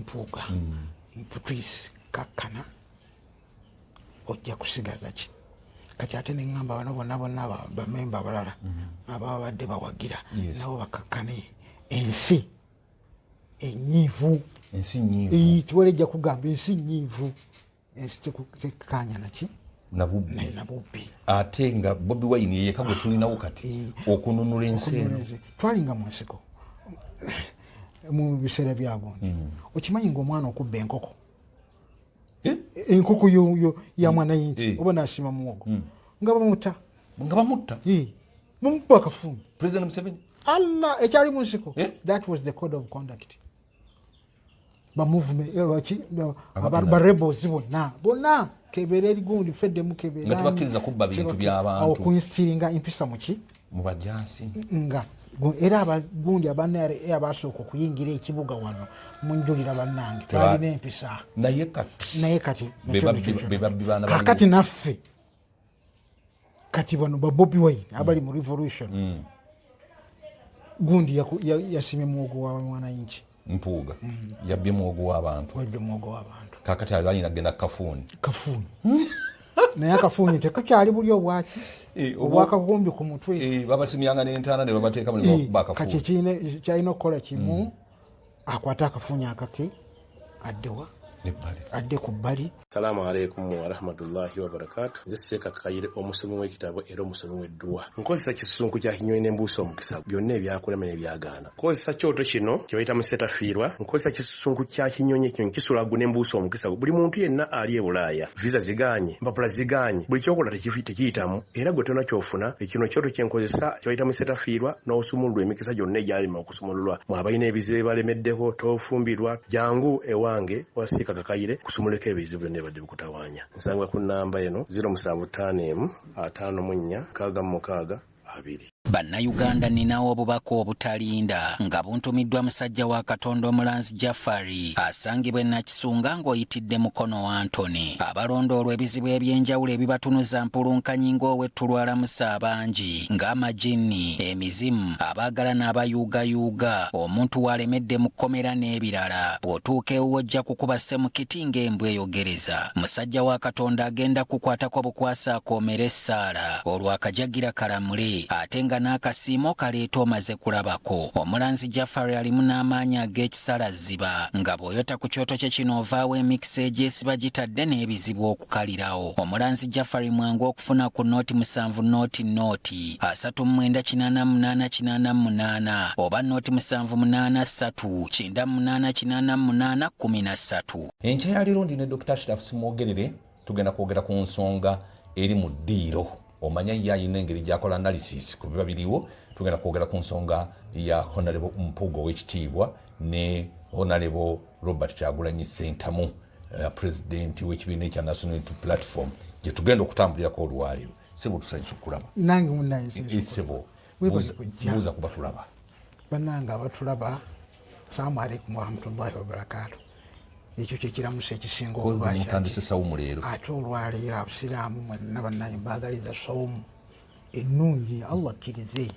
Mpuga mputwisi kakkana ojja kusigaza ki kati ate neŋŋamba bano bonna bamemba abalala ababa badde bawagira nabo bakakkane ensi enyiivu tiwalejja kugamba ensi nyiivu ensi tekukanya naki nabubbi ate nga Bobiwine yeka gwe tulinawo kati okununula ensi twalinga mu nsiko mu biseera byagundi okimanyi ng'omwana okubba enkoko yo ya mwanayingi oba nasima muwogo nga bamutta mumubba akafumu President Museveni Allah ekyali mu nsiko that was the code of conduct ba rebels bonna kebera erigundi fedde mukebera nga tebakiriza kubba bintu by'abantu okunsiringa empisa muki mu bajansi nga era abagundi abanare abasooka okuyingira ekibuga wano munjulira bannange balina empisa naye kati kakati naffe kati bano ba Bobiwine abali mu revolution gundi yasimye muwogo wa mwananchi Mpuga yabbye muwogo w'abantu kakati alina agenda kafuuni naye akafuuni tekakyali buli obwaki obwakakumbi ku mutwe babasimyanga n'entaana ne babateekamu ne bakuba akafuuni kati kyalina okukola kimu akwata akafuuni akake addewa adde ku bbali. Salaamu alaikum wa rahmatullahi wa barakatuh. Nze Sheikh Kayire omusomi w'ekitabo era omusomi w'edduwa. Nkozesa kisunku kya kinyonyi n'embuusa omukisa byonna ebyakulema n'ebyagaana. Nkozesa kyoto kino kye bayita musetafiirwa. Nkozesa kisunku kya kinyonyi kino kisulagu n'embuusa omukisa. Buli muntu yenna ali e Bulaaya visa ziganye mpapula ziganye buli kyokola tekiyitamu era gwe tonna kyofuna ekino kyoto kye nkozesa kye bayita musetafiirwa n'osumululwa emikisa gyonna egyalima okusumululwa mu abalina ebizibu balemeddeko tofumbirwa jangu ewange wasika Kayire kusumuleka ebizibu byonna ebadde bikutawanya. Nsanga ku namba eno 075 54 66 2. Bannayuganda ninawo obubaka obutalinda nga buntumiddwa musajja wa Katonda Omulanzi Jafari asangibwa Nakisunga ng'oyitidde mukono wa Antony. Abalondoolwa ebizibu ebyenjawulo ebibatunuza mpulunkanyi ng'owetulwala musa bangi ng'amajini, emizimu, abaagala n'abayuugayuuga, omuntu walemedde mu kkomera n'ebirala. Bw'otuuka ewuwo ojja kukuba ssemukiti ng'embwa eyogereza. Musajja wa Katonda agenda kukwatako bukwasa akoomera essaala olwo akajagira kalamule ate nga n'akasiimo kaleeta omaze kulabako. Omulanzi Jafari alimu n'amaanyi ag'ekisalaziba nga bw'oyota ku kyoto kye kino ovaawo emikisa egyesiba gitadde n'ebizibu okukalirawo. Omulanzi Jafari mwangu okufuna ku nooti 7 nooti 39888 oba nooti 783988813. Enkya ya leero ndine Dr. Ashraf simwogerere tugenda kwogera ku nsonga eri mu ddiiro. Omanya yayina engeri gyakola analysis ku biba biriwo. Tugenda kwogera ku nsonga ya Honorable Mpuga w'ekitiibwa ne Honorable Robert Kyagulanyi Ssentamu President w'ekibiina ekya National Unity Platform gye tugenda okutambulirako olwaleero. Sebo tusanyusa okulaba nange munaye sebo buuza kuba tulaba bannange abatulaba. Salaamu alaikum wa rahmatullahi wa barakatuh. Ekyo kyekiramusa ekisinga okubamutandise sawumu leero ate olwaleero abusiraamu mwenna bannange mbagaliza sawumu ennungi Allah akkirize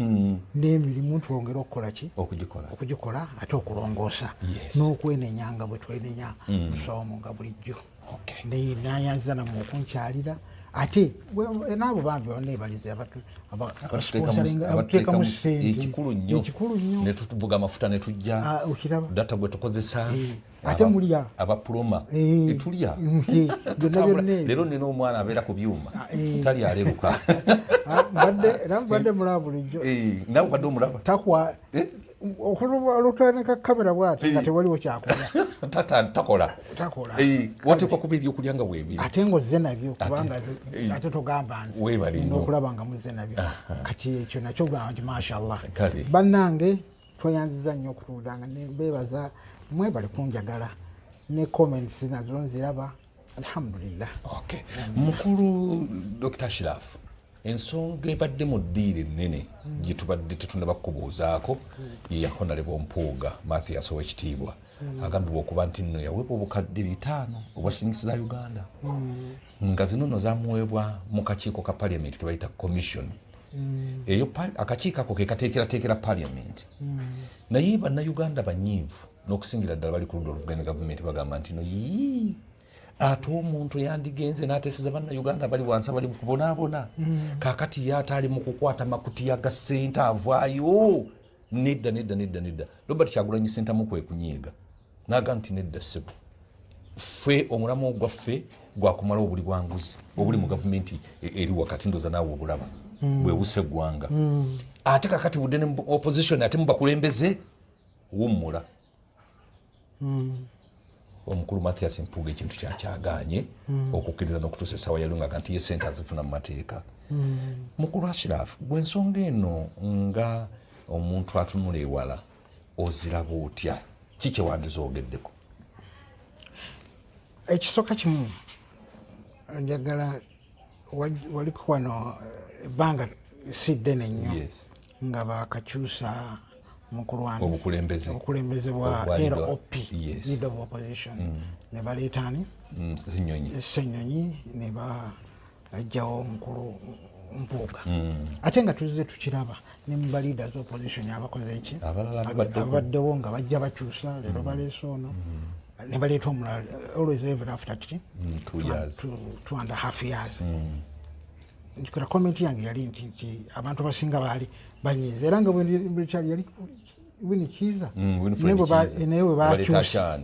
n'emirimu twongera okukola ki okugikola ate okulongoosa n'okwenenyanga bwe twenenya musawumu nga bulijjo nayanza namwe okunkyalira ate naabo bambi baneebalize abateekamu ssente ekikulu nnyo ne tuvuga amafuta ne tujja data gwe tukozesa ate mulya abapuloma etulya leero nina omwana abeera ku byuma tali aleruka badde mulaba bulijjo nawe badde omulaba takwa olutandika kamera bwati nga tewaliwo kyakola takola wateekwa kuba ebyokulya nga weebiri ate ng'ozze nabyo kubanga ate togamba nze n'okulaba nga muzze nabyo kati ekyo nakyo nti mashallah. Bannange tweyanziza nnyo okutuulanga nembeebaza mwebale kunjagala ne comments nazo nziraba alhamdulillah. Mukulu Dr. Ashraf ensonga ebadde mu ddiiro ennene gye tubadde tetunaba kukubuuzaako ye ya Honorable Mpuga Mathias ow'ekitiibwa agambibwa okuba nti nno yaweebwa obukadde 5 obwa siringisi za Uganda nga zino nno zamuweebwa mu kakiiko ka Parliament ke bayita commission. Eyo akakiiko ako ke kateekerateekera Parliament naye bannayuganda banyiivu n'okusingira ddala bali ku ludda oluvuganya gavumenti bagamba nti no yii ate omuntu yandigenze n'ateeseza bannayuganda bali wansi bali kubonaabona kaakati ye ate ali mu kukwata makutiya ga ssente avaayo nedda Robert Kyagulanyi Ssentamu kwe kunyiiga n'agamba nti nedda ssebo ffe omulamu ogwaffe gwakumalawo obuli bwanguzi obuli mu gavumenti eri wakati ndoza naawe obulaba bwe buse eggwanga ate kakati budde ne opposition ate mubakulembeze wummula omukulu Mathias Mpuga ekintu kyakyagaanye okukkiriza n'okutuusa essaawa yalungaga nti ye ssente azifuna mu mateeka mukulu Ashraf gwe ensonga eno nga omuntu atunula ewala oziraba otya kiki wandizoogeddeko ekisooka kimu njagala waliko wano ebbanga si ddene nnyo nga bakakyusa mukulu wange obukulembeze bwa LOP leader of opposition ne baleetaani Ssenyonyi ne bajjawo mukulu Mpuga ate nga tuzze tukiraba ne mu leaders of opposition abakoze eki abaddewo nga bajja bakyusa leero baleese ono ne baleeta omulala always ever after 2.5 years njukira comment yange yali nti abantu basinga baali banyiiza era nga bwekyali yali winikiiza naye bwe bakyusa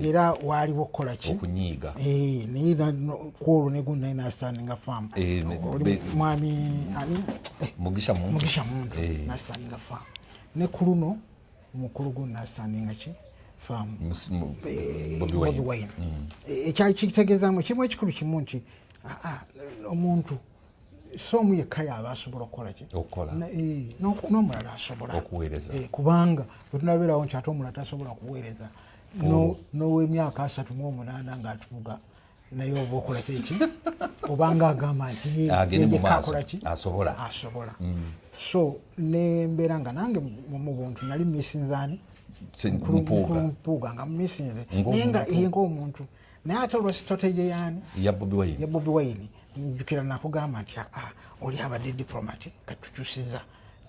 era waaliwo okukola ki okunyiiga naye kwolwo ne gundi naye nastaninga faamu mwami ani mugisha muntu nastaninga faamu ne ku luno mukulu gundi nastaninga ki faamu Bobiwine ekyali kitegeezaamu kimu ekikulu kimu nti omuntu somu yekka yaba asobola okukola ki n'omulala asobola okuweereza kubanga bwe tunabeerawo nti ate omulala tasobola kuweereza n'ow'emyaka 38 ng'atuvuga naye oba okola ki obanga agamba nti yekka akola ki asobola so nembeera nga nange mu buntu nali misinzaani Mpuga nga mumisinze naye nga ng'omuntu naye ate olwa strategy yaani ya Bobiwine njukira nakugamba nti oli abadde diplomat katukyusiza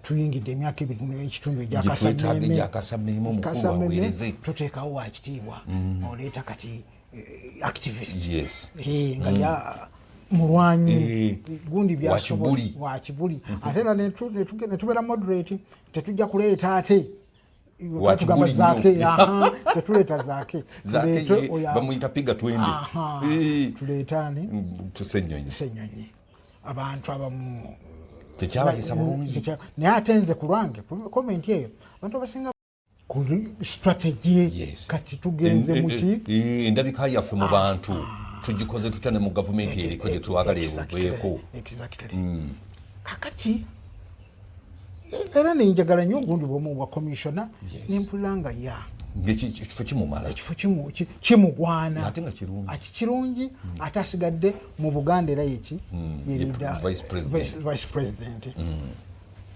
tuyingidde emyaka 2 n'ekitundu egyakasammeemu tuteekawo wakitiibwa oleeta kati activist nga ya mulwanyi gundi byasobola wakibuli ate era netubeera moderate tetujja kuleeta ate wakibuli tetuleeta zaake bamuyita piga twende tuleetaani Ssenyonyi abantu abamu tekyabayisa bulungi naye ate nze ku lwange komenti eyo abantu abasinga ku strategy kati tugenze muki endabika yaffe mu bantu tugikoze tutane mu gavumenti eriko gye twagala ebuveeko kakati era nenjagala nnyo ogundi bwomu bwa commissioner nempulira nga ekifo kimumala ekifo kimugwana ate nga kirungi ate asigadde mu Buganda era yeki vice president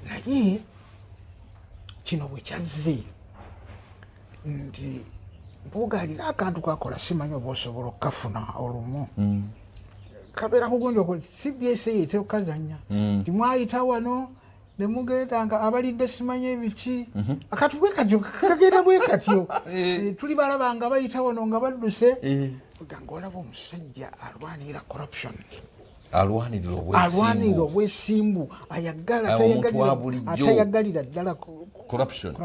naye kino bwe kyazze nti Mpuga alina akantu kakola simanyi oba osobola okukafuna olumu kabeera kugonjwa CBS etokazanya timwayita wano nemugenda nga abalidde simanyi ebiki akatu bwe katyo kagenda bwe katyo tuli balaba nga bayita wano nga badduse nga olaba omusajja alwanira corruption alwanira obwesimbu ayagala atayagalira ddala corruption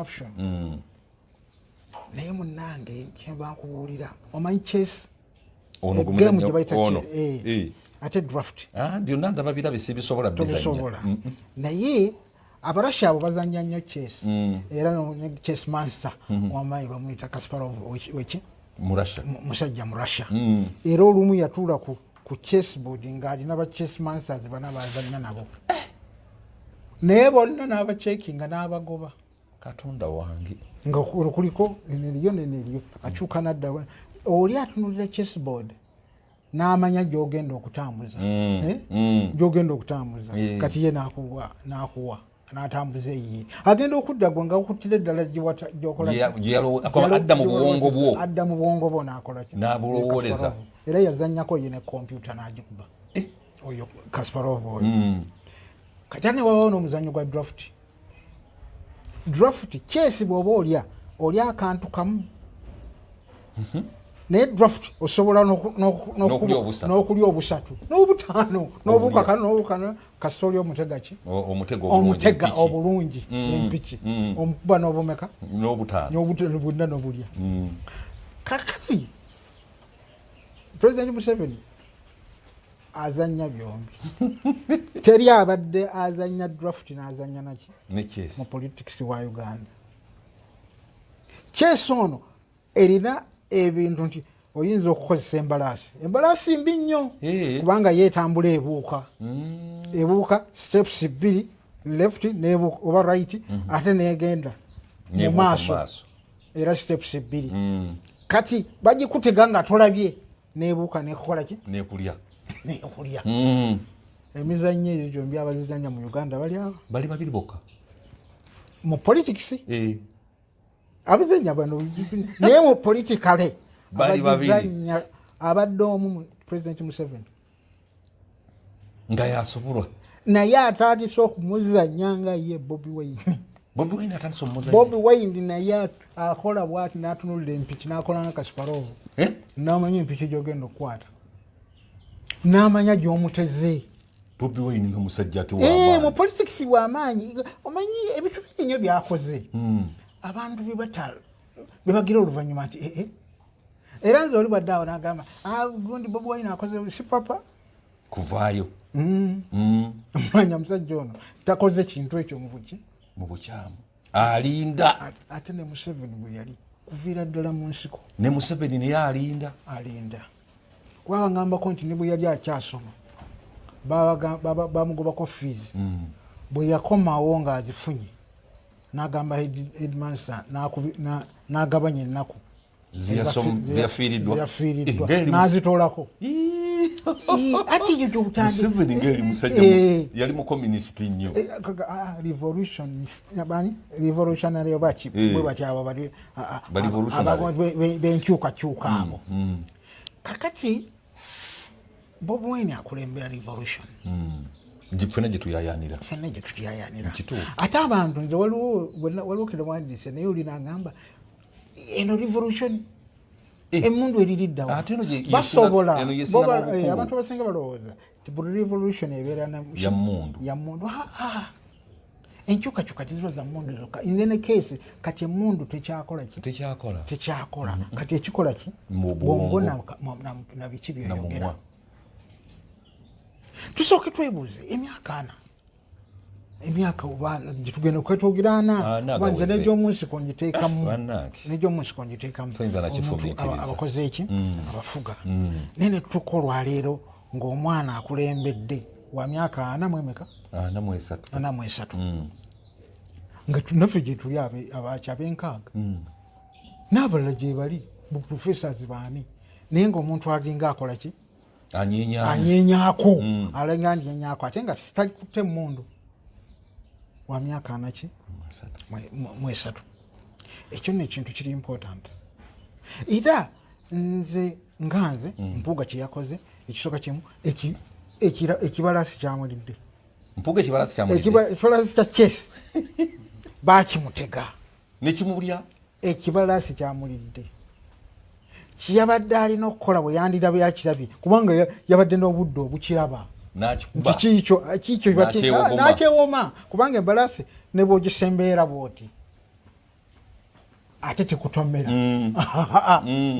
naye munnange kyembakubuulira omanyi chess ono ate draft byonna ndaba birabe sibisobola bizanya naye abarasha abo bazanya nnyo chess era ne chess master wamayi bamuyita Kasparov weki musajja mu Russia era olumu yatuula ku chess board ng'alina ba chess masters bana bazanya nabo naye bonna n'abacekinga n'abagoba katonda wange nga kuliko eneriyo akyuka nadda oli atunulira chess board n'amanya gy'ogenda okutambuza kati ye n'akuwa n'atambuza eyiye agenda okudda gwe nga okuttira eddala adda mu buwongo bwo n'akola n'abulowooleza era yazannyako ye ne kompyuta n'agikuba oyo Kasparov oyo kati ane wabawo n'omuzannyo gwa draft chess bw'oba olya oli akantu kamu naye draft osobola n'okulya obusatu n'obutaano n'obukakano kasoli omutegaki omutega obulungi empiki omukuba n'obumeka n'obutano n'obulya kakati President Museveni azanya byombi teri abadde azanya draft n'azanya naki mu politics wa Uganda kyesono erina ebintu nti oyinza okukozesa embalaasi mbi nnyo kubanga yeetambula ebuuka steps 2 left nebuuka oba right ate negenda mu maaso era steps 2 kati bagikutega nga tolabye nebuuka nekola ki nekulya emizannyo egyo gyombi abazizanya mu Uganda bali babiri bokka mu politics abazanya bano naye mu politically bali babiri abadde omu President Museveni nga yasobolwa naye atandise okumuzanya nga ye Bobiwine atandise omuzanya Bobiwine naye akola bwati n'atunulira empiki n'akola nga Kasparov n'amanya empiki gy'ogenda okukwata n'amanya gy'omuteze Bobiwine nga musajja ati mu politics bw'amaanyi omanyi ebintu bingi byakoze abantu bebagira oluvannyuma nti era nze oli badde awo n'agamba gundi Bobiwine akoze si papa kuvaayo omanya musajja ono takoze kintu ekyo mu bukyamu alinda ate ne Museveni bwe yali kuviira ddala mu nsiko ne Museveni naye alinda wabangambako nti ne bwe yali akyasoma bamugobako fees bwe yakomawo ng'azifunye n'agamba headmaster n'agabanya ennaku ziyafiiriddwa n'azitoolako ati ekyo Museveni ng'eri musajja yali mu communist nnyo revolutionary obaki bwe batyabo benkyukakyuka abo kakati Bobiwine akulembera revolution ffenna gye tuyayaanira ate abantu nze waliwo kedamwandise naye oli n'agamba eno revolution emundu eririddawo basobola abantu abasinga balowooza ti buli revolution ebeera ya mundu enkyukakyuka teziba za mundu zokka in any case kati emundu tekyakola kati ekikola ki bwongo na biki byoyogera tusooke twebuuze emyaka gitugenda kwetwogerana banja n'egyomunsiko ngiteekamu abakoze eki abafuga naye ne tutuuka olwaleero ng'omwana akulembedde wa myaka 43 nga naffe gye tuli abaki ab'enkaaga n'abalala gye bali bu professors baani naye ng'omuntu aginga akola ki anyenyaako alenga nyenyaako ate nga sitali kutte mundu wa myaka 3 ekyo nekintu kiri important era nze Mpuga kyeyakoze ekisooka kimu ekibalaasi kyamulidde ekibalaasi kya chess bakimutega nekimulya ekibalaasi kyamulidde kiyabadde alina okukola bwe yandira byakirabye kubanga yabadde n'obudde obukiraba kikyo nakyewoma kubanga embalaasi ne bwogisembeera bwoti ate tekutomera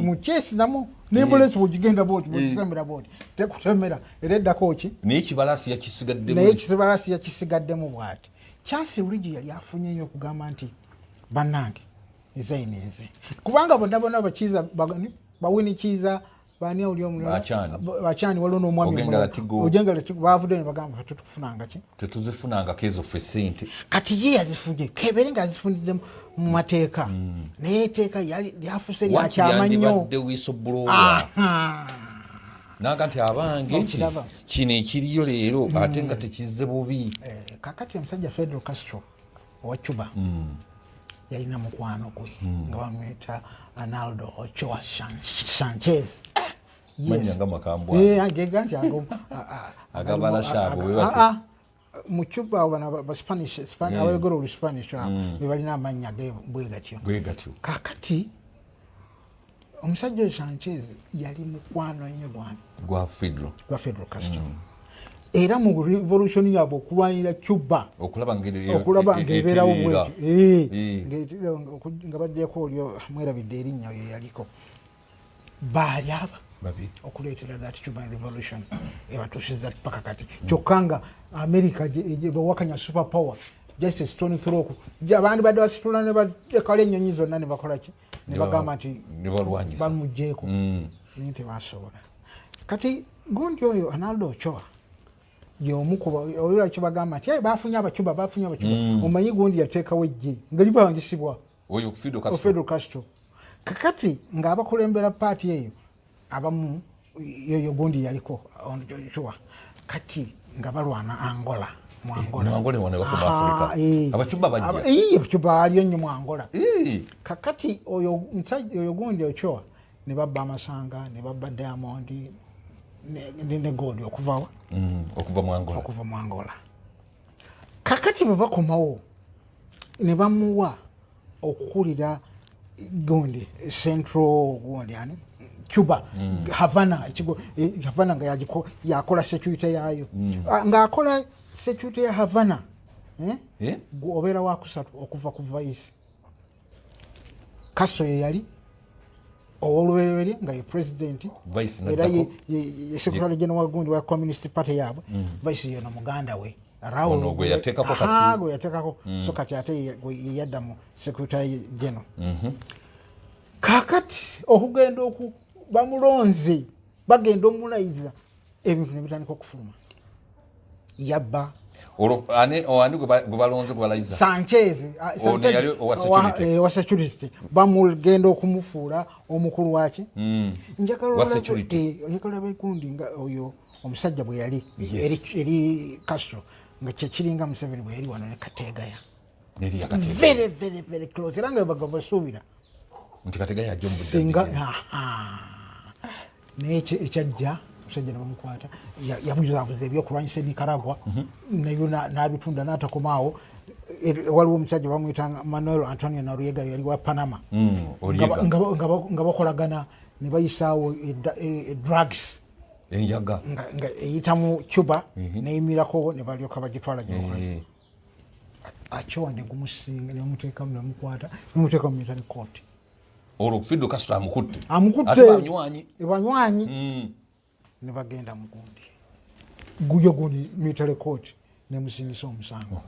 mu kyesi namu n'embalaasi bwogigenda bwoti bwogisembera bwoti tekutomera era eddako ki naye ekibalaasi yakisigaddemu bwati Charles Ligi yali afunyeyo okugamba nti bannange ezaine nze kubanga bonna bakiza bawinikiza bani oli bachani waliwo n'omwami ojengala bavudde ne bagamba tetufunanga ki tetuzifunanga kezo fe sente kati ye yazifuje kebere nga azifundide mu mateeka naye teeka lyafuse lyakyamanyo badde whistleblower naga nti abange kino ekiriyo leero ate nga tekizze bubi kakati omusajja Fidel Castro owa Cuba yalina mukwano gwe nga bamwita Arnaldo Ochoa Sanchez manya nga makambwa agega nti agabala shago webati mu Cuba abana ba Spanish abayogera olu Spanish be balina amanya bwe gatyo kakati omusajja Sanchez yali mukwano nnyo gwa Fidel Castro era mu revolution yabo okulwanira Cuba okulaba ng'ebeerawo nga bajjako olyo mwerabidde erinnya oyo yaliko baali aba okuleetera that Cuban revolution ebatuusiza paka kati kyokka nga America bawakanya super power just a stone throw abandi badde basitula ne batekala ennyonyi zonna ne bakola ki ne bagamba nti bamugjeeko naye tebasobola kati gundi oyo Arnaldo Ochoa y'omukuba olula kibagamba nti bafunye abacuba omanyi gundi yateekawo ejje nga libangisibwa oyo Fidel Castro kakati ng'abakulembera paati eyo abamu yoyo gundi yaliko Ochoa kati nga balwana Angola mu abacuba aliyo nnyo mu Angola kakati oyo gundi Ochoa ne babba amasanga ne babba Diamond ne gold okuva mu Angola kakati bwe bakomawo ne bamuwa okukulira gundi Central gundi yani Cuba Havana nga yakola security yayo ng'akola security ya Havana obeera wakusatu okuva ku vice Castro ye yali ow'olubereberye nga ye president era ye secretary general gundi wa Communist Party yaabwe vice yono muganda we Raul gwe yateekako so kati ate ye yadda mu secretary general kakati okugenda bamulonze bagenda omulayiza ebintu ne bitandika okufuluma yabba ani gwe balonze gwalayiza Sanchez owa security bamugenda okumufuula omukulu waki njagala bekundi nga oyo omusajja bwe yali eri Castro nga kyekiringa Museveni bwe yali wano ne Kategaya very very very close era nga bagabasuubira nti Kategaya ajja singa naye ekyajja omusajja nebamukwata yabuzabuza ebyokulwanyisa Nicaragua nayo n'abitunda n'atakomaawo waliwo omusajja bamuyitanga Manuel Antonio Noriega yali wa Panama nga bakolagana ne bayisaawo drugs enjaga nga eyita mu Cuba neyimirako ne balyoka bagitwala gyokola Achoa ne gumusinga ne bamuteekamu nebamukwata nebamuteeka mu military court olwo Fidel Castro amukutte banywanyi ne bagenda mu gundi guyo gundi military court ne musingisa omusango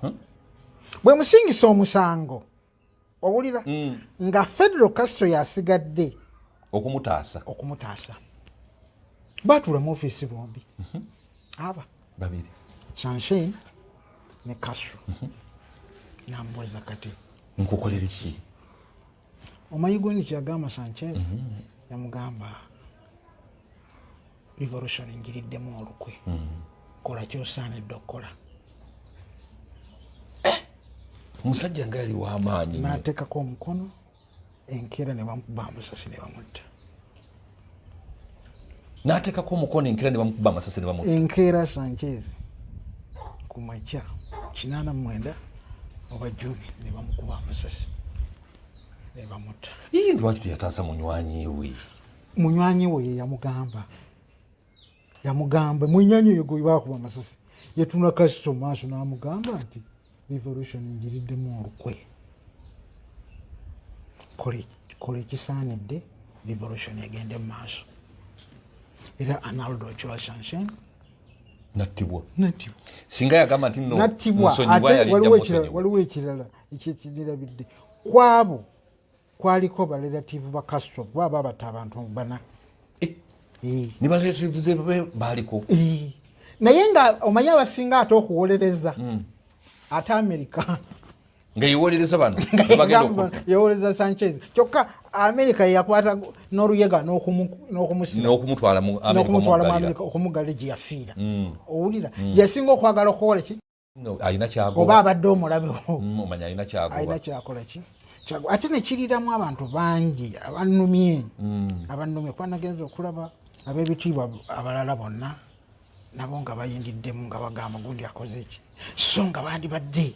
bwe musingisa omusango owulira nga Fidel Castro yasigadde okumutaasa batula mu office bombi aba babiri Sanchez ne Castro nambuuza kati nkukolera ki omanyi gwendi kyagamba Sanchez yamugamba revolution njiriddemu olukwe kola kyosaanidde okukola omusajja nga yali w'amaanyi n'ateekako omukono enkeera ne bamukuba amasasi ne bamutta enkeera Sanchez ku makya 89 oba Juni ne bamukuba amasasi ne bamutta lwaki teyataasa munywanyi we ye yamugamba munywanyi oyo gwe baakuba amasasi yatuna Castro maaso n'amugamba nti revolution njiriddemu olukwe kola ekisaanidde revolution egende mu maaso era Arnaldo Ochoa Sanchez nattibwa singa yagamba nti waliwo ekirala ekyekinirabidde kwabo kwaliko barelative ba Castro baba abata abantu bana ne barelative baaliko naye nga omanyi abasinga ate okuwolereza ate America nga yewolereza bano yewoleza Sanchez kyokka America yakwata Noriega n'okumutwala mu America okumugalira gye yafiira owulira yasinga okwagala okukola ki alina kyagoba oba abadde omulabeho omanya alina kyakola ki ate nekiriramu abantu bangi abannumye kuba nagenza okulaba ab'ebitiibwa abalala bonna nabo nga bayingiddemu nga bagamba gundi akoze eki so nga bandibadde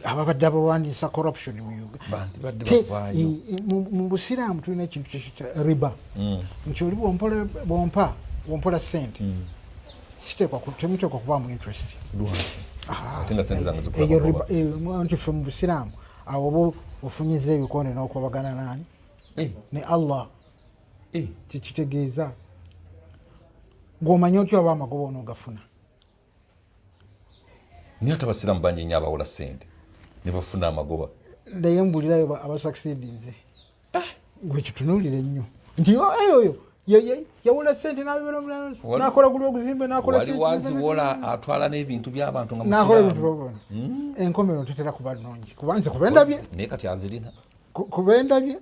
ababadde abalwanyisa corruption mu busiraamu tulina ekintu kya riba nti oli bwompola sente temuteekwa kubaamu interest nti ffe mu busiraamu awo oba ofunyiza ebikonde n'okubagana nani ne Allah kikitegeeza ng'omanye otya oba amagoba onoogafuna niye ate abasiraamu bangi nnyo abawola ssente ne bafuna amagoba naye mbulirayo abasucceedinze gwe kitunuulire nnyo nti oyo yawola ssente n'akola guli oguzimbe wali waziwola atwala n'ebintu by'abantu nga nakola ebintu byobona enkomero tetera kuba nnungi kuba nze kuba endabye naye kati azirina kuba endabye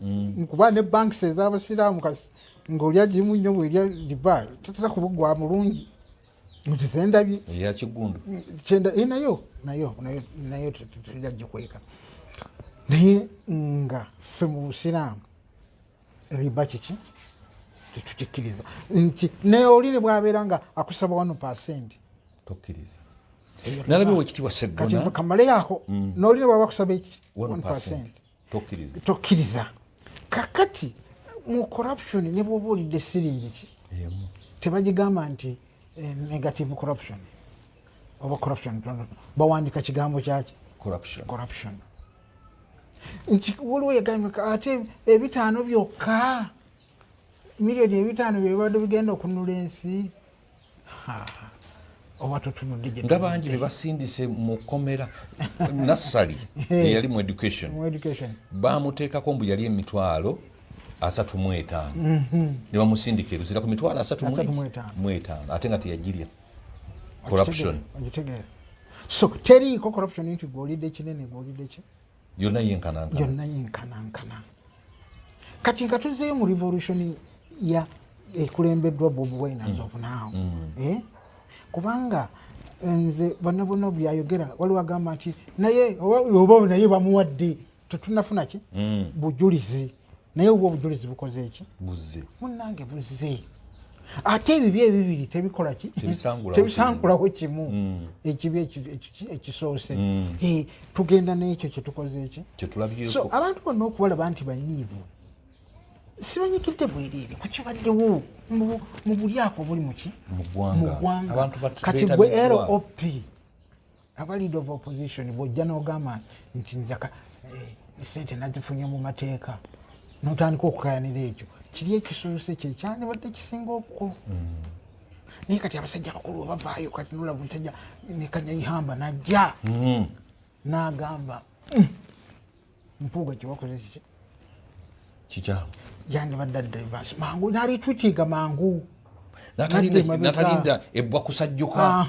kuba ne banks ez'abasiraamu kasi ng'olya gimu nnyo bw'erya riba tetera kubugwa mulungi nzize endabye eya kigundu nayo tetera gikweka naye nga ffe mu busiraamu riba kiki tetukikkiriza nti naye oli bwabeera nga akusaba 1% tokkiriza nalabye wekitiibwa Seggona kamale yako n'oli bwaba akusaba 1% tokkiriza kakati mu corruption ne bwoba olidde siringiki tebagigamba nti negative corruption oba corruption bawandika kigambo kyaki corruption nti waliwo yagambika ate 5 byokka miliyoni 5 byebadde bigenda okunula ensi oba totunudde nga bangi bebasindise mu komera nassali eyali mu education bamuteekako mbu yali emitwalo 35 ne bamusindika eruzira ku mitwalo 35 ate nga teyagirya corruption so teriiko corruption nti gwolidde kinene gwolidde ki yonna yenkanankana kati nga tuzeeyo mu revolution ya ekulembeddwa Bobiwine of now kubanga nze bonna byayogera waliwo agamba nti naye oba naye bamuwadde tetunafuna ki bujulizi naye obwo obujulizi bukoze eki buzze munnange buzze ate ebibyo ebibiri tebikola ki tebisangulawo kimu ekibi ekisoose tugenda n'ekyo kyetukoze eki so abantu bonna okubalaba nti banyiivu sibanyikidde bwereere kukibaddewo mu bulyako buli muki mu ggwanga kati gwe LOP aba leader of opposition bwojja n'ogamba nti nzaka sente nazifunye mu mateeka n'otandika okukayanira ekyo kiri ekisoose kye kyandibadde kisinga obukulu naye kati abasajja bakulu bavaayo kati nula musajja nekanyayihamba najja n'agamba Mpuga kyewakoze kiki kikya yandibadde adde mangu nalitutiiga mangu natalinda ebbwa kusajjuka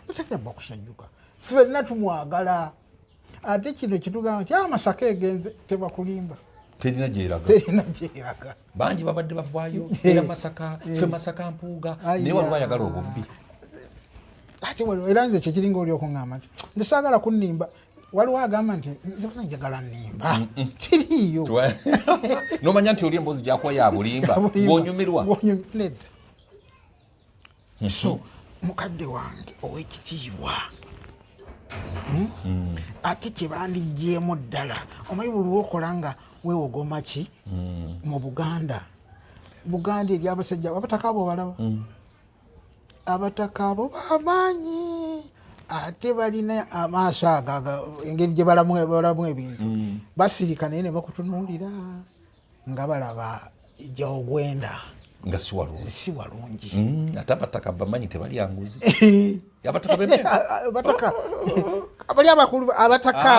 natalina ebbwa kusajjuka ffenna tumwagala ate kino kitugamba nti amasaka egenze tebakulimba terina gyeraga bangi babadde bavaayo era masaka ffe masaka Mpuga naye waliwo ayagala obubbi ate era nze kyekiringa oli okuŋŋamba nti nze saagala kunnimba waliwo agamba nti nzona njagala nnimba kiriiyo nomanya nti oli emboozi gyakuba yabulimba bwonyumirwa so mukadde wange ow'ekitiibwa ate kyebandigyemu ddala omanyi buli lwokola nga weewogoma ki mu Buganda eri abasajja abataka abo balaba abataka abo bamaanyi ate balina amaaso ago engeri gye balamu ebintu basirika naye ne bakutunuulira nga balaba gy'ogwenda nga si walungi ate abataka bamanyi tebalya nguzi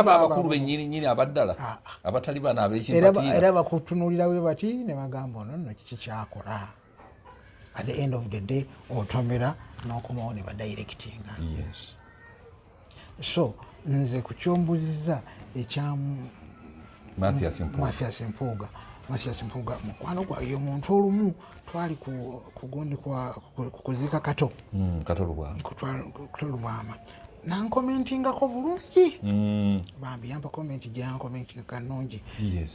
abakulu bennyininyini abaddala abatali bana ab'ekimpatiira era bakutunuulira we bati ne bagamba ono nno kiki kyakola at the end of the day otomera n'okomawo ne badirectinga so nze kukyombuziza ekyamu Mathias Mpuga mukwano gwayo omuntu olumu twali kugundi kuziika kato Lubwama nankomentingako bulungi bambi yamba komenti gyankomentinga kanungi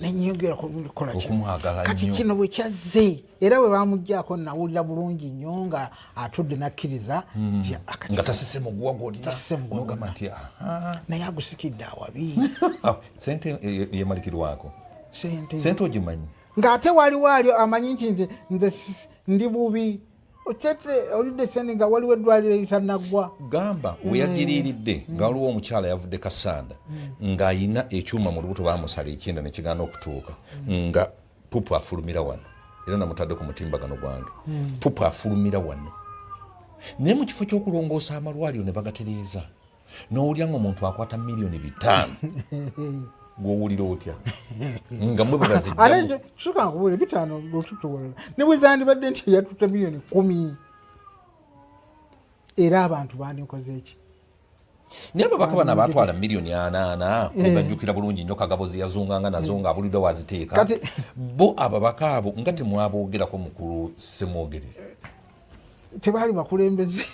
nenyongera kukola kati kino bwe kyazze era bwe bamuggyako nawulira bulungi nnyo nga atudde nakkiriza nga tasise muguwa gwonna nogamba nti naye agusikidde awabi sente yemalikirwako sente ogimanyi ng'ate waliwo amanyi nti nze ndi bubi otete olidde sente nga waliwo eddwaliro eritannaggwa gamba weyagiriiridde nga waliwo omukyala yavudde Kasanda ng'ayina ekyuma mu lubuto bamusala ekyenda nekigaana okutuuka nga pupu afulumira wano era namutadde ku mutimbagano gwange pupu afulumira wano naye mu kifo ky'okulongoosa amalwaliro ne bagatereeza n'owulya nga omuntu akwata miliyoni 5 gwowulira otya nga mwe bwebaziddamu kisuka nkubule 5 lwotutuwolera ne bwe zandibadde nti yatuta miliyoni 10 era abantu bandikoze eki naye ababaka bano abatwala miliyoni 8 obajjukira bulungi nnyo Kagabozi yazunganga nazo nga abulidde waziteeka bo ababaka abo nga temwaboogerako mukulu Semwogerere tebaali bakulembeze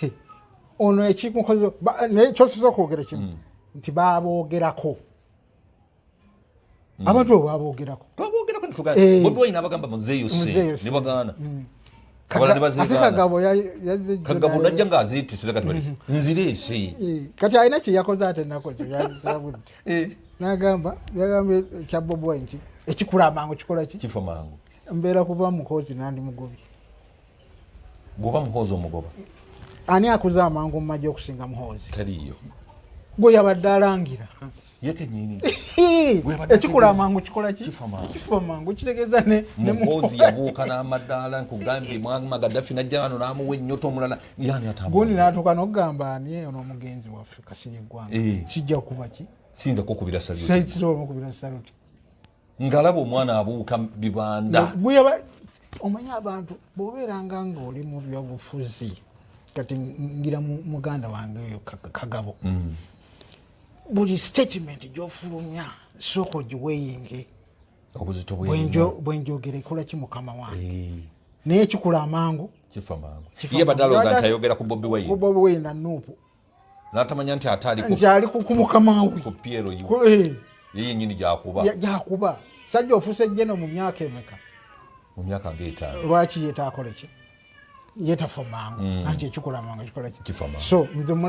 ono ekimukoze nekyosoza okwogera kimu nti baboogerako abantu baboogerako twaboogerako Bobiwine abagamba muzeeyo sente ne bagaana Kagabo najja nga aziitisira kati bali nzireese kati alina kye yakoze ate nakoze nagamba yagambye kya Bobiwine nti ekikula amangu kikola ki kifo mangu mbeera kuva mukozi nandi mugobi goba muhozi omugoba ani akuza amangu mu majja okusinga muhozi taliyo gwe yabadde alangira yeke nyini ekikula amangu kikola ki kifo mangu kitegeeza ne muhozi yabuuka n'amadaala nkugambye Muammar Gaddafi najja wano n'amuwa ennyoto omulala yani gundi n'atuuka n'okugamba ani ono omugenzi waffe Kasirye Gwanga kijja kuba ki sinza kukubira saluti ngalaba omwana abuuka bibanda omanyi abantu bw'obeeranga ng'oli mu byobufuzi kati ngira muganda wange oyo Kagabo buli statement gy'ofulumya sooka ogiweeyinge obuzito bwenjogera ekola ki mukama wange naye ekikula amangu kifa mangu ye badalooza nti ayogera ku Bobiwine na Nuupu n'atamanya nti ali ku mukama we ku Piero ye yennyini gyakuba sajja ofuuse jjeno mu myaka emeka mu myaka nga 5 lwaki yetaakola ki yetafa mangu anti ekikola mangu ekikola ki so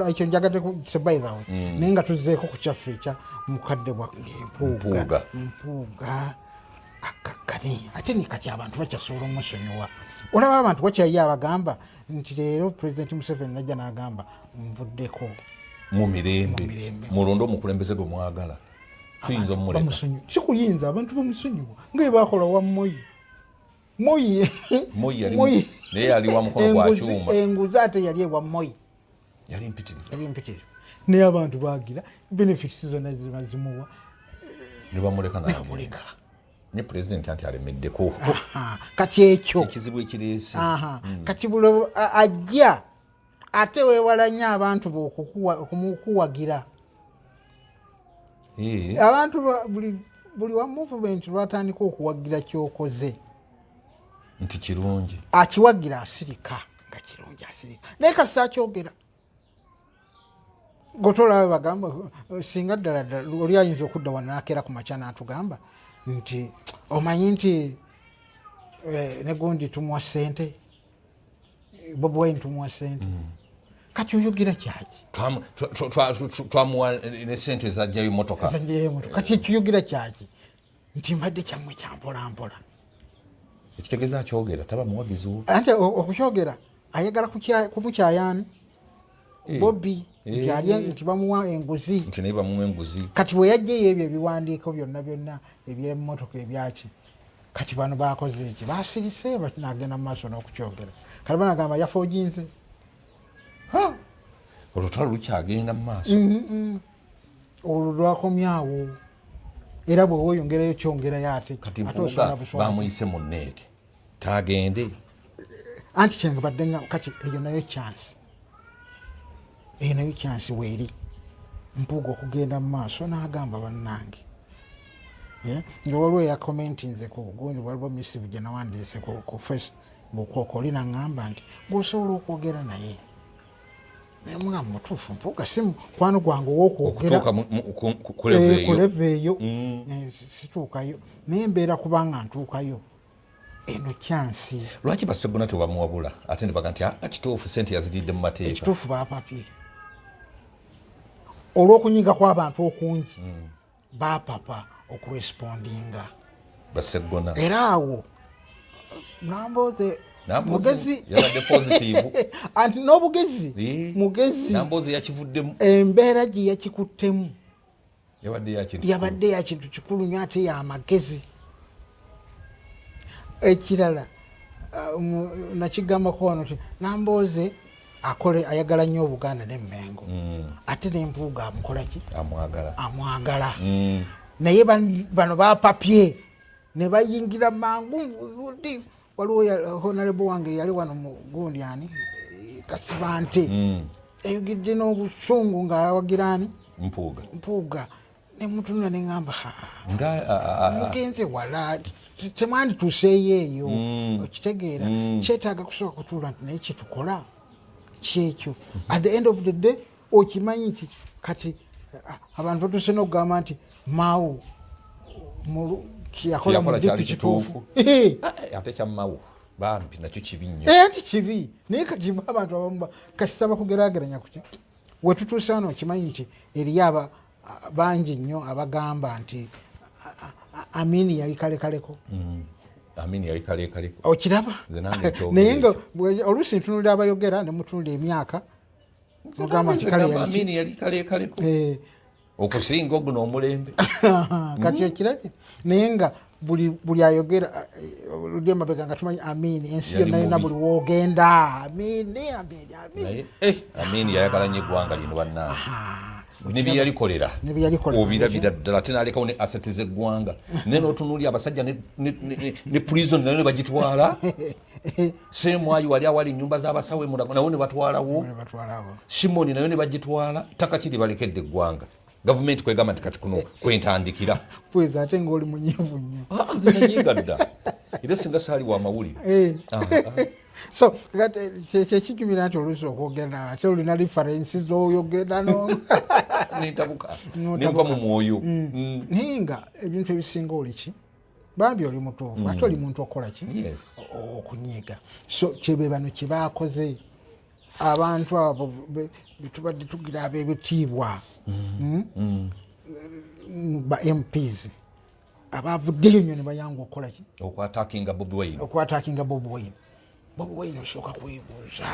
ekyo njagadde sebaithawe naye nga tuzzeeko ku kyaffe ekya mukadde bwange Mpuga akakani ate ni kati abantu bakyasobola omusonyiwa olaba abantu wakyaye abagamba nti leero Pulezidenti Museveni najja n'agamba nvuddeko mu mirembe mulonde omukulembeze gwe mwagala tuyinza omuleka sikuyinza abantu bamusonyiwa nga bakola wa Moi naye yali wa mukono gwa kyuma enguzi ate yali ewa Moi yali mpitirivu naye abantu bagira benefits zonna zibazimuwa ne bamuleka ne pulezidenti anti alemeddeko kati ekyo ekizibu ekireese kati bulo ajja ate weewalanya abantu okumukuwagira abantu buli wa movement lwatandika okuwagira kyokoze nti kirungi akiwagira asirika nga kirungi asirika naye kasi akyogera gotolabe bagamba singa ddala oli ayinza okudda wano nakeera ku makya n'atugamba nti omanyi nti negundi tumuwa ssente Bobiwine tumuwa ssente kati oyogera kyaki twamuwa ne ssente ezajjayo motoka kati ekiyogera kyaki nti mbadde kyammwe kyampolampola ekitegeeza akyogera taba muwagizi wo anti okukyogera ayagala kumukyayaani Bobi nti bamuwa enguzi nti naye bamuwa enguzi kati bwe yajjayo ebyo ebiwandiiko byonna ebyemmotoka ebyaki kati bano bakoze eki basirise nagenda mu maaso n'okukyogera kati banagamba yafa oginze olutalo lukyagenda mu maaso olwo lwakomyawo era bwe weeyongerayo kyongerayo ate kati Mpuga bamuyise mu nneeke tagende anti kyenga baddenga kati eyo nayo chance weeri Mpuga okugenda mu maaso n'agamba bannange nga waliwo eyakomentinzeko gundi waliwo misivu gye nawandiise ku Facebook oli naŋŋamba nti gwosobola okwogera naye Mwa mutuufu Mpuga si mukwano gwange ow'okwogera kuleva eyo situukayo naye mbeera kubanga ntuukayo eno kyansi. Lwaki Basseggona tebamuwabula ate ne baga nti kituufu ssente yaziridde mu mateeka? Ekituufu bapapye olw'okunyiga kw'abantu okungi bapapa okurespondinga Basseggona era awo Nambooze mugezi yabadde positive anti n'obugezi mugezi Nambooze yakivuddemu embeera gye yakikuttemu yabadde ya kintu kikulu nnyo ate y'amagezi. Ekirala nakigambako wano ti Nambooze ayagala nnyo Obuganda n'Emmengo ate n'Empuuga amukola ki? Amwagala naye bano bapapye ne bayingira mangu. Waliwo honorable wange yali wano mu gundi ani Kasibante eyogedde n'obusungu ng'awagirani Mpuuga ne mutunula ne ngamba mugenze wala temwandituuseeyo eyo okitegeera kyetaaga kusooka kutuula nti naye kyetukola kyekyo at the end of the day okimanyi nti kati abantu batuuse n'okugamba nti maawo kiyakola kyali kituufu ate kyammawo bampi nakyo kibi nnyo anti kibi naye kati abantu abamu kasaba kugeraageranya kuki wetutuuse wano okimanyi nti eriyo bangi nnyo abagamba nti Amini yali kalekaleko okiraba naye nga oluusi ntunulira abayogera ne mutunulira emyaka mugamba nti Amini yali kalekaleko okusinga oguno omulembe kati okirabye naye nga buli ayogera oludde emabega nga tumanyi Amini ensi yonna yonna buli woogenda Amini yayagala nnyo eggwanga lino bannange nebiyalikolera obirabira ddala ate nalekawo ne asset z'eggwanga naye n'otunuulya abasajja ne prison nayo ne bagitwala Semwayi wali awali ennyumba z'abasawo Mulago nawo ne batwalawo Shimoni nayo ne bagitwala ttaka kiri balekedde eggwanga gavumenti kwegamba nti kati kuno kwentandikira pweza ate ng'oli munyiivu nnyo nze nanyiiga dda era singa saali wa mawulire so kyekijumira nti oluusi okwogera ate olina referensi z'oyogera nentabuka nenva mu mwoyo naye nga ebintu ebisinga oli ki bambi oli mutuufu ate oli muntu okola ki okunyiiga so kyebe bano kye baakoze abantu abo betubadde tugira ab'ebitiibwa ba MPs abavuddeyo nnyo ne bayanga okukola ki okwatakinga Bobiwine Bobiwine osooka kwebuuza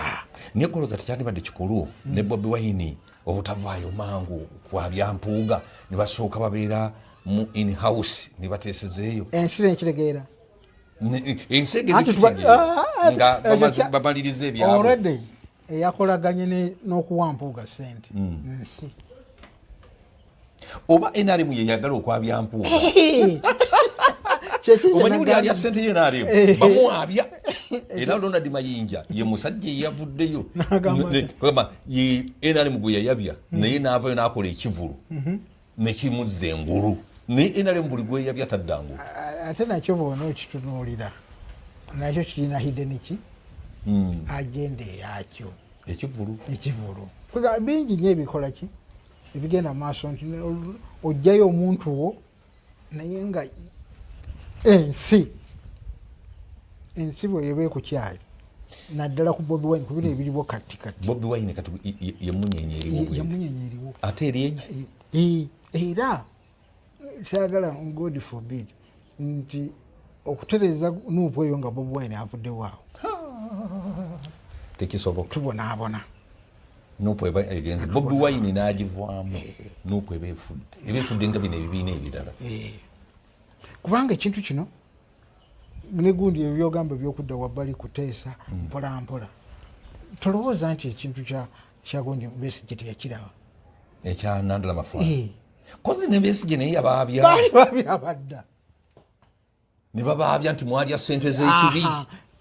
naye kolooza tekyandibadde kikulu ne Bobiwine obutavaayo mangu kwabya Mpuuga ne basooka babeera mu in-house ne bateesezeeyo ensi nekitegeera ensi nga bamaliriza ebyabo already eyakolaganye n'okuwa Mpuuga ssente nsi oba NRM yeyagala okwabya Mpuuga omanyi buli alya ssente ye NRM bamwabya era Ronald Mayinja ye musajja eyavuddeyo NRM gwe yayabya naye n'avayo n'akola ekivulu nekimuzza engulu naye NRM buli gwe yabya taddangu ate nakyo boona okitunuulira nakyo kirina hidden ki agenda eyakyo ekivulu bingi nnyo ebikola ki ebigenda maaso nti ojjayo omuntu wo naye nga ensi bweyeba ekukyali naddala ku Bobiwine ku bino ebiriwo kati Bobiwine kati yemunyenye eriwo ate eryegi era kyagala God forbid nti okutereza nuupu eyo nga Bobiwine avuddewo awo tekisoboka tubonaabona nuupu eba egenze Bobiwine n'agivaamu nuupu eba efudde nga bino ebibiina ebirala kubanga ekintu kino negundi ebyogamba ebyokudda wabbali kuteesa mpola mpola tolowooza nti ekintu kyagonje Besigye teyakiraba ekya Nandala Mafwala kozi ne Besigye naye yabaabya badda ne babaabya nti mwalya ssente z'ekibi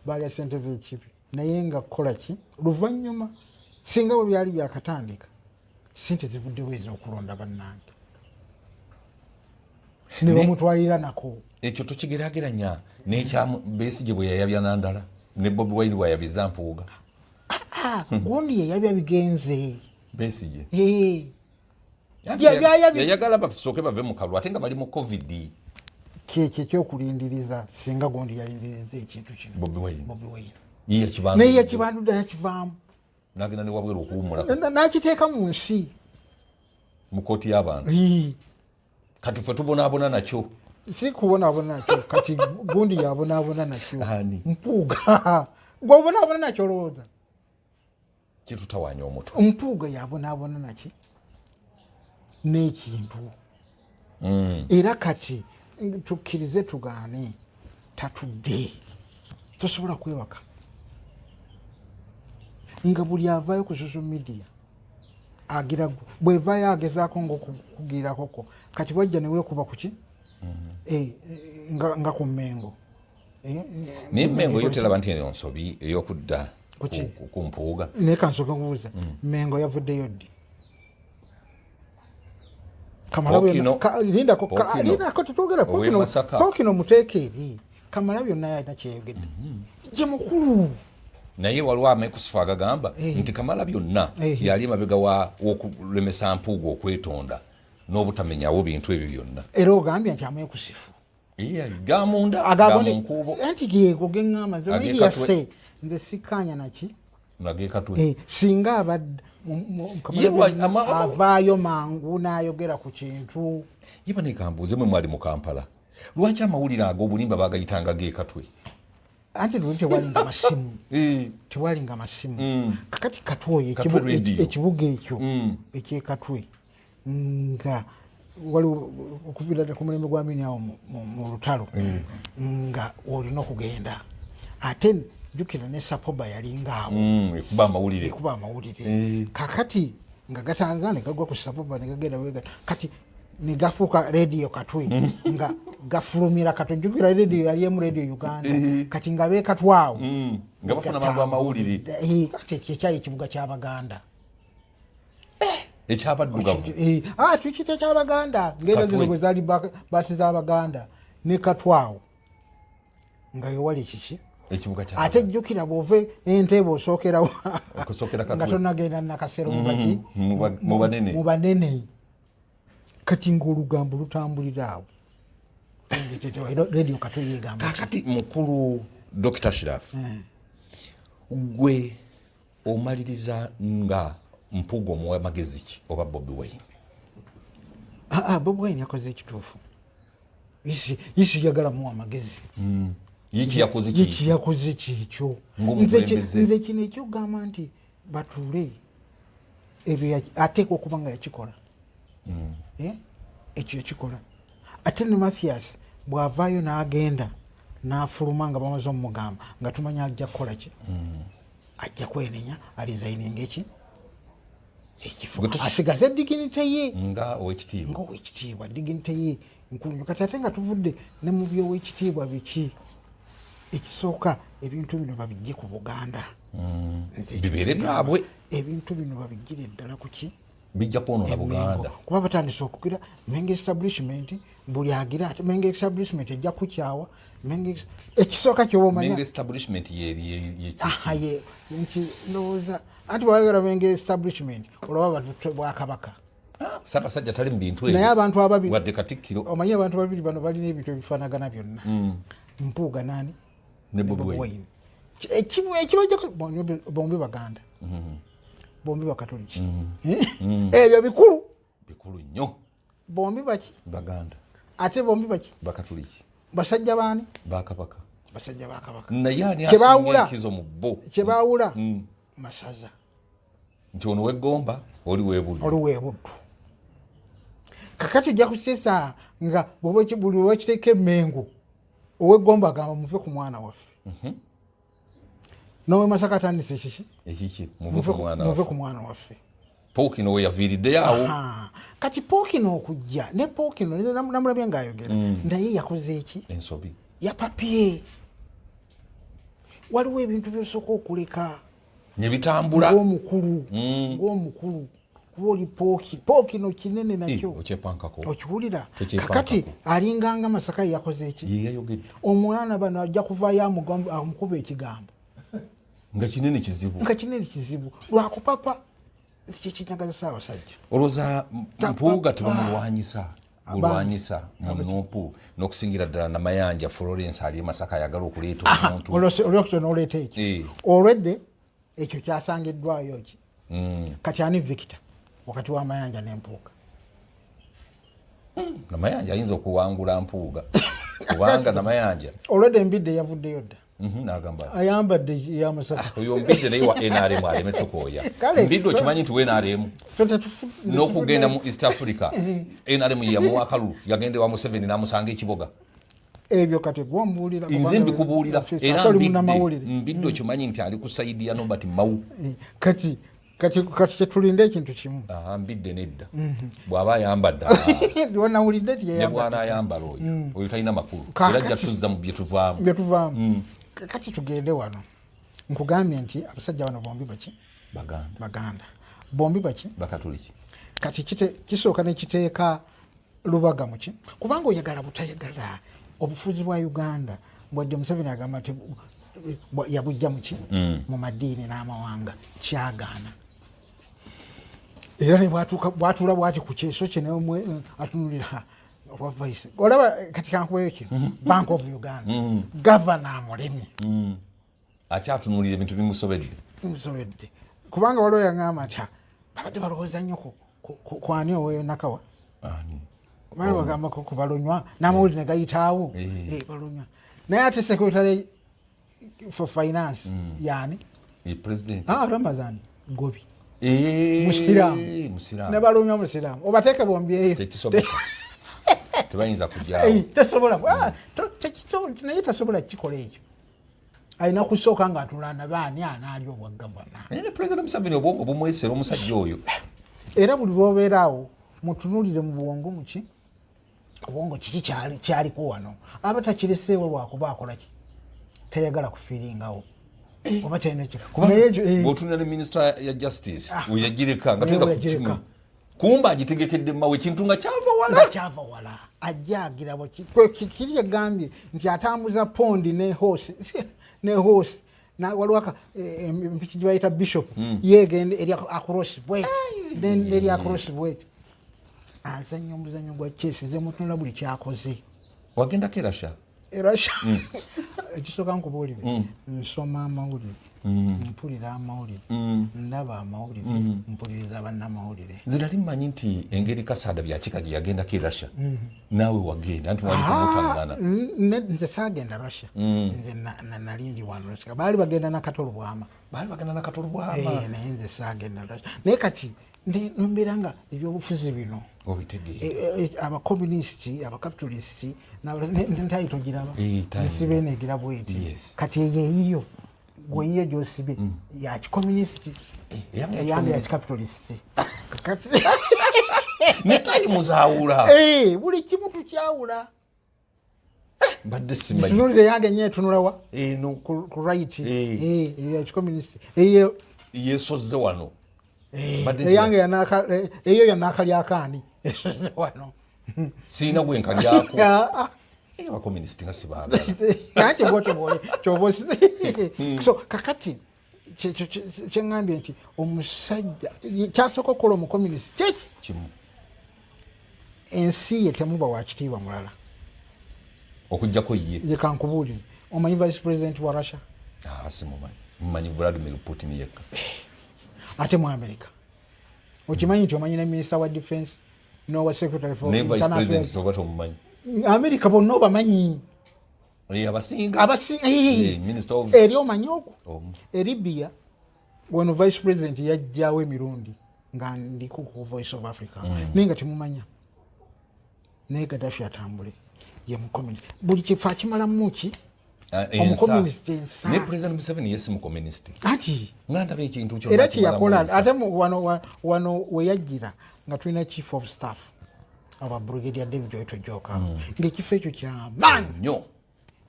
balya ssente z'ekibi naye nga kukola ki luvannyuma singa bwe byali byakatandika ssente zivuddewo ez'okulonda bannange ne bamutwalira nako ekyo tokigeraageranya n'ekya Besigye bwe yayabya Nandala ne Bobiwine bwe yayabiza Mpuuga gundi yeyabya bigenze Besije Byabya yayagala basooke bave mu kalulu ate nga bali mu covid ky'okulindiriza singa gondi yalindiriza ekintu kino Bobiwine Bobiwine naye kibandu ddala kivaamu n'agenda ne wabweru okuwummula n'akiteeka mu nsi mu kooti y'abantu kati ffe tubonaabona nakyo si kubonaabona nakyo kati gundi yabonaabona nakyo Mpuga gw'obonaabona nakyo olowooza kitutawaanya omutwe Mpuga yabonaabona naki n'ekintu era kati tukkirize tugaane tatudde tosobola kwewaka nga buli avaayo ku social media agira bwevaayo agezaako ngaokugirakoko kati wajja neweekuba kuki nga ku Mmengo naye Mmengo yo teraba nti eno nsobi ey'okudda ku Mpuuga naye kansooka kubuuza Mmengo yavuddeyo ddi lindako tutwogera Pokino muteeka eri Kamala byonna yalina kyeyogedde ye mukulu naye waliwo amekusifu agagamba nti Kamala byonna yali emabega w'okulemesa Mpuuga okwetonda n'obutamenyawo bintu ebyo byonna era ogambye nti amekusifu gamunda gamunkuubo anti geego geŋŋamba zeyase nze sikkaanya naki nagekatwe singa abadde avaayo mangu n'ayogera ku kintu yeba nekambuuze mwe mwali mu Kampala lwaki amawulire ag'obulimba bagayitanga geekatwe anti nuli tewalinga masimu tewalinga masimu kakati katwe ekibuga ekyo ekyekatwe nga waliwo okuviira ku mulembe gwa mini awo mu lutalo nga olina okugenda ate jukira ne Sapoba yalingaawo ekuba amawulire kakati nga gatanga ne gagwa ku Sapoba ne gagenda wega kati ne gafuuka radio katwe nga gafulumira katwe jukira radio yali emu radio Uganda kati nga beekatwawo nga bafuna mangu amawulire kati kyekyali ekibuga ky'Abaganda ekyabaddugavu tukite ky'Abaganda ngenda zino bwe zaali baasi z'Abaganda ne katwawo nga yowali kiki ate jjukira bw'ove Entebbe osookerawo nga tonagenda nakasero mu banene kati ng'olugambo lutambulira awo radio kato yeegamba kakati mukulu Dr. Ashraf gwe omaliriza nga Mpuuga omuwa magezi ki oba Bobiwine Bobiwine yakoze ekituufu isi yagala muwa magezi yiki yakoze kikyo nze kino ekyogamba nti batuule ebyo ateeka okuba nga yakikola ekyo yakikola ate ne Mathias bw'avaayo n'agenda n'afuluma nga bamaze omugamba nga tumanya ajja kukola ki ajja kwenenya alizayininga eki ekifo asigaze dignity ye nga owekitiibwa dignity ye nkulu kati ate nga tuvudde ne mu by'owekitiibwa biki ekisooka ebintu bino babijje ku Buganda bibeere byabwe ebintu bino babijjire ddala kuki bijja kwonoona Buganda kuba batandise okugira Menge establishment buli agira ati Menge establishment ejja kukyawa Menge ekisooka kyoba omanya Menge establishment ye nti ndowooza anti bwayogera Menge establishment olaba bantu Bwakabaka Ssaabasajja tali mu bintu naye abantu ababiri wadde Katikkiro omanyi abantu babiri bano balina ebintu ebifaanagana byonna Mpuuga nani ne Bobiwine ekibajjako bombi Baganda bombi Bakatoliki ebyo bikulu nnyo bombi baki Baganda ate bombi baki Bakatoliki basajja baani Bakabaka basajja ba Kabaka naye ani asinga enkizo mu bo kyebaawula masaza nti ono weggomba oli weebuddu kakati ojja kuteesa nga buli wekiteeka Emmengo oweggomba agamba muve ku mwana waffe nowe Masaka atandise ekiki muve ku mwana waffe Pokino we yaviiriddeyo awo kati Pokino okujja ne Pokino namulabye ng'ayogera naye yakoze eki ensobi yapapye waliwo ebintu byosooka okuleka nebitambula ng'omukulu kuba oli Pokino kinene nakyo okyepankako okiwulira kakati alinganga Masaka yakoze eki omwana bano ajja kuvaayo amukuba ekigambo nga kinene kizibu lwakupapa kikinagaza Ssaabasajja olowooza Mpuga tebamulwanyisa bulwanyisa mu Nuupu n'okusingira ddala Namayanja Florence ali Masaka ayagala okuleeta omuntu olwokutyo n'oleeta ekyo olwedde ekyo kyasangiddwayo ki kati ani Victor wakati wa Mayanja n'Empuuga Namayanja ayinza okuwangula Mpuuga kubanga Namayanja olwedde Mbidde yavuddeyo dda n'agamba ayambadde ya Masaka oyo Mbidde naye wa NRM aleme tukooya Mbidde okimanyi nti NRM n'okugenda mu East Africa NRM yamuwa akalulu yagende wa Museveni n'amusanga ekiboga ebyo kati gwombuulira nze mbikubuulira era Mbidde okimanyi nti ali ku sayidi ya Nobert Mau kati kyetulinde ekintu kimu Mbidde nedda bw'aba ayambadde wanawulidde ne bwana ayambala oyo talina makulu era ajja tuzza mu byetuvaamu kati tugende wano nkugambye nti abasajja bano bombi baki baganda bombi baki bakatuliki kati kisooka nekiteeka lubaga muki kubanga oyagala butayagala obufuzi bwa Uganda bwadde Museveni agamba nti yabujja muki mu madiini n'amawanga kyagaana era ne bwatuula bwati ku kyeso kye nawe atunulira vice olaba kati kankuweyo kino Bank of Uganda gavana mulemi akyatunulira ebintu bimusobedde kubanga waliwo yaŋŋamba nti babadde balowooza nnyo kwani oweyo Nakawa bali bagamba ku balonywa n'amawulire ne gayitaawo balonywa naye ate secretary for finance yani president Ramadhan Gobi musiraamu ne balonywa musiraamu obateeke bombi eyo tebayinza kujjaawo naye tasobola kikola ekyo alina kusooka ng'atulana baani anaali obwagavana naye ne President Museveni obwongo bumwesera omusajja oyo era buli lwobeeraawo mutunulire mu bwongo muki obwongo kiki kyaliko wano aba takireseewo lwakuba akolaki tayagala kufiiringawo oba bw'otunira ne Minister ya Justice weyagireka nga tuyinza kukimu kumba agitegekedde mawe ekintu nga kyava wala ajja agira kiri yagambye nti atambuza pondi ne horse waliwo empiki gye bayita bishop yegende eri across bwet neri across bwet azanya omuzanyo gwa chess ze mutunula buli kyakoze wagendako erasha ekisooka nkubuulire nsoma amawulire mpulira amawulire ndaba amawulire mpuliriza bannamawulire nze nali mmanyi nti engeri Kasaada byakika gye yagendako erasha naawe wagenda nti wali temutangana nze saagenda Russia nze nali ndi wano Russia baali bagenda nakatolubwama naye nze saagenda Russia naye kati nembeera nga ebyobufuzi bino abakomunisiti abakapitalisiti ntayito giraba nsibe negira bweti kati eyo gweyiyo gyosibe yakikomunisiti eyange yakikapitalisiti netayimuzawula buli kimu tukyawula badde simanyi tunulire yange nye tunulawa ku right yakikomunisiti eyo yesozze wano eyange eyo yanakalyakaani esoze wano siina gwenkalyako abakomunisiti nga sibaagala so kakati kyeŋŋambye nti omusajja kyasooka okukola omukomunisiti kimu ensi ye temuba wakitiibwa mulala okugjako ye kankubuulire omanyi vice president wa Russia simumanyi mumanyi Vladimir Putin yekka ate mu America okimanyi nti omanyi ne minister wa defense nowa secretary for ne vice president toba tomumanyi America bonna obamanyi abasinga minister of eri omanyi okwo Libya wano vice president yajjawo emirundi nga ndiko ku Voice of Africa naye nga temumanya naye Gaddafi atambule ye mukomunist buli kifo akimalamu ki omukomunisiti ensa ne President Museveni yesi mukomunisiti ati ngandaba ekintu kyo era kyeyakola ate wano weyajjira nga tulina chief of staff aba Brigadier David Oyeto Joka ng'ekifo ekyo kyamaanyi nnyo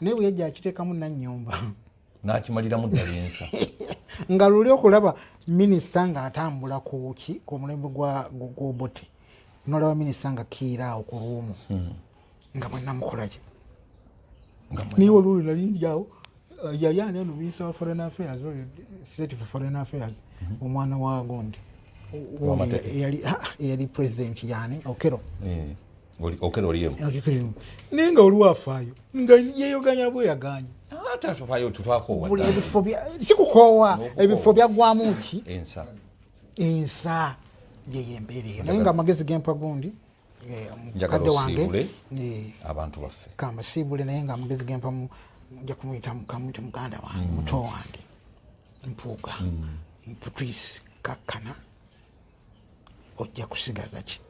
naye bwe yajja akiteekamu nannyumba n'akimaliramu ddala ensa nga luli okulaba minisita ng'atambula ku mulembe gw'obote nolaba minisita nga kiiraawo ku luumu nga mwennamukolaki niwe oluli nali ndyawo yali ani eno minisita wa foreign affairs state for foreign affairs omwana wa Gondi yali president yani Okero Okero oliemu ninga oluwafaayo nga yeyoganya bwe yaganya atatufayo tutwako buli ebifo bya sikukowa ebifo byagwamu ki ensa yeyembereyo naye nga amagezi gempa gundi mukadde wange abantu baffe kamasibule naye nga amagezi gempa nja kumuyita muganda wange muto wange Mpuga mputwisi kakkana ojja kusigaza ki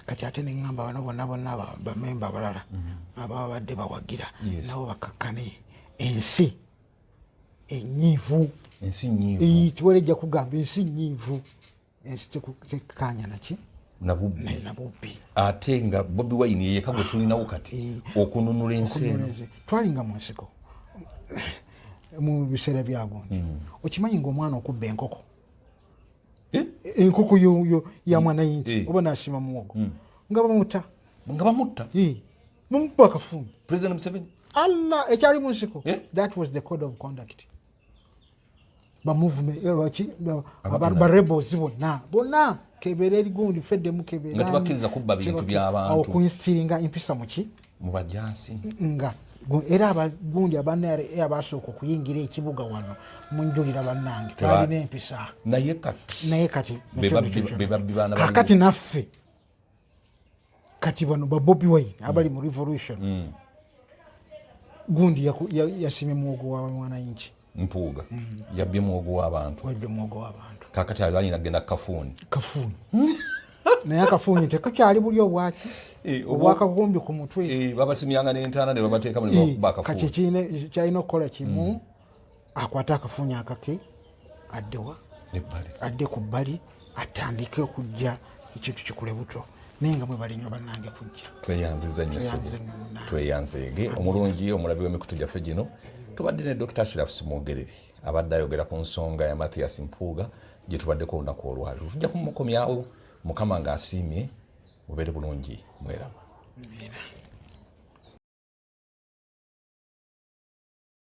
kati ate neŋŋamba bano bonna bamemba abalala ababa badde bawagira nabo bakakkane ensi enyiivu tiwalejja kugamba ensi nyiivu ensi tekukanya naki nabubbi ate nga Bobiwine yeka gwe tulinawo kati okununula ensi eno twalinga mu nsiko mu biseera byagundi okimanyi ng'omwana okubba enkoko yo ya mwana yinti oba nasima muwogo nga bamutta mumubba akafunyi President Museveni Allah ekyali mu nsiko that was the code of conduct ba movement ba rebels bonna kebere erigundi fedde mu kebere nga tibakiriza kubba bintu by'abantu okuinstiringa empisa muki mu bajansi nga era abagundi abanare abasooka okuyingira ekibuga wano munjulira bannange balina empisa naye kati kakati naffe kati bano ba Bobiwine abali mu revolution gundi yasimye muwogo wa mwananchi Mpuga yabbye muwogo w'abantu kakati alina genda kafuni naye akafunyi tekakyali buli obwaki obwakagumbi ku mutwe babasimyanga n'entaana ne babateeka mu bakafuni kati kyalina okukola kimu akwata akafunyi akake adde ku bbali atandike okujja ekintu kikule buto naye nga mwe balinywa bannange kujja tweyanziza nnyo tweyanzeege omulungi omulabi w'emikutu gyaffe gino tubadde ne Dr. Ashraf Mwogerere abadde ayogera ku nsonga ya Mathias Mpuga gye tubaddeko olunaku olwali tujja kumukomyawo mukama ng'asiimye mubeere bulungi mweraba.